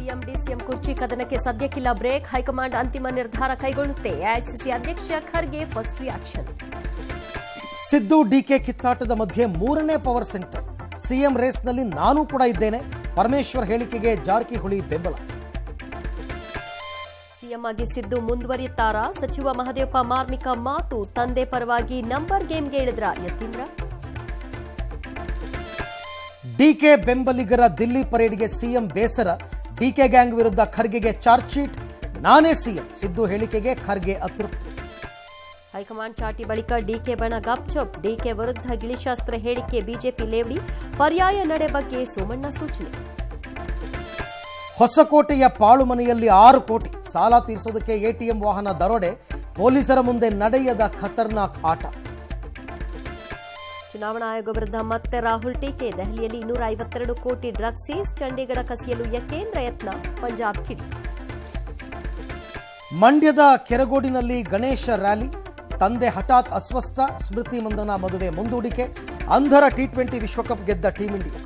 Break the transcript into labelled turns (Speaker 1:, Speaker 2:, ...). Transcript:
Speaker 1: CM DCM ಕುರ್ಚಿ ಕದನಕ್ಕೆ ಸದ್ಯಕ್ಕಿಲ್ಲ break. High command ಅಂತಿಮ ನಿರ್ಧಾರ ಕೈಗೊಳ್ಳುತ್ತೆ. ಎಐಸಿಸಿ ಅಧ್ಯಕ್ಷ ಖರ್ಗೆ ಫಸ್ಟ್ ರಿಯಾಕ್ಷನ್.
Speaker 2: ಸಿದ್ದು ಡಿಕೆ ಕಿತ್ತಾಟದ ಮಧ್ಯೆ ಮೂರನೇ ಪವರ್ ಸೆಂಟರ್. ಸಿಎಂ ರೇಸ್ನಲ್ಲಿ ನಾನು ಕೂಡ ಇದ್ದೇನೆ. ಪರಮೇಶ್ವರ್ ಹೇಳಿಕೆಗೆ ಜಾರಕಿಹೊಳಿ ಬೆಂಬಲ.
Speaker 1: ಸಿಎಂ ಆಗಿ ಸಿದ್ದು ಮುಂದುವರಿಯುತ್ತಾರಾ? ಸಚಿವ ಮಹದೇವಪ್ಪ ಮಾರ್ಮಿಕ ಮಾತು. ತಂದೆ ಪರವಾಗಿ ನಂಬರ್ ಗೇಮ್ಗೆ ಇಳಿದ್ರ ಯತೀಂದ್ರ.
Speaker 2: ಡಿಕೆ ಬೆಂಬಲಿಗರ ದಿಲ್ಲಿ ಪರೇಡ್ಗೆ ಸಿಎಂ ಬೇಸರ. ಡಿಕೆ ಗ್ಯಾಂಗ್ ವಿರುದ್ಧ ಖರ್ಗೆಗೆ ಚಾರ್ಜ್ ಶೀಟ್. ನಾನೇ ಸಿಎಂ. ಸಿದ್ದು ಹೇಳಿಕೆಗೆ ಖರ್ಗೆ ಅತೃಪ್ತಿ.
Speaker 1: ಹೈಕಮಾಂಡ್ ಚಾಟಿ ಬಳಿಕ ಡಿಕೆ ಬಣ ಗಪ್ಚಪ್. ಡಿಕೆ ವಿರುದ್ಧ ಗಿಳಿಶಾಸ್ತ್ರ ಹೇಳಿಕೆ ಬಿಜೆಪಿ ಲೇವಡಿ. ಪರ್ಯಾಯ ನಡೆ ಬಗ್ಗೆ ಸೋಮಣ್ಣ ಸೂಚನೆ.
Speaker 2: ಹೊಸಕೋಟೆಯ ಪಾಳು ಮನೆಯಲ್ಲಿ 6 ಕೋಟಿ ಸಾಲ ತೀರಿಸೋದಕ್ಕೆ ಎಟಿಎಂ ವಾಹನ ದರೋಡೆ. ಪೊಲೀಸರ ಮುಂದೆ ನಡೆಯದ ಖತರ್ನಾಕ್ ಆಟ.
Speaker 1: ಚುನಾವಣಾ ಆಯೋಗ ವಿರುದ್ಧ ಮತ್ತೆ ರಾಹುಲ್ ಟೀಕೆ. ದೆಹಲಿಯಲ್ಲಿ 252 ಕೋಟಿ ಡ್ರಗ್ ಸೀಸ್. ಚಂಡೀಗಢ ಕಸಿಯಲು ಯಕೇಂದ್ರ ಯತ್ನ. ಪಂಜಾಬ್ ಕಿಡಿ.
Speaker 2: ಮಂಡ್ಯದ ಕೆರಗೋಡಿನಲ್ಲಿ ಗಣೇಶ ರ್ಯಾಲಿ. ತಂದೆ ಹಠಾತ್ ಅಸ್ವಸ್ಥ. ಸ್ಮೃತಿ ಮಂದನ ಮದುವೆ ಮುಂದೂಡಿಕೆ. ಅಂಧರ T20 ವಿಶ್ವಕಪ್ ಗೆದ್ದ ಟೀಂ ಇಂಡಿಯಾ.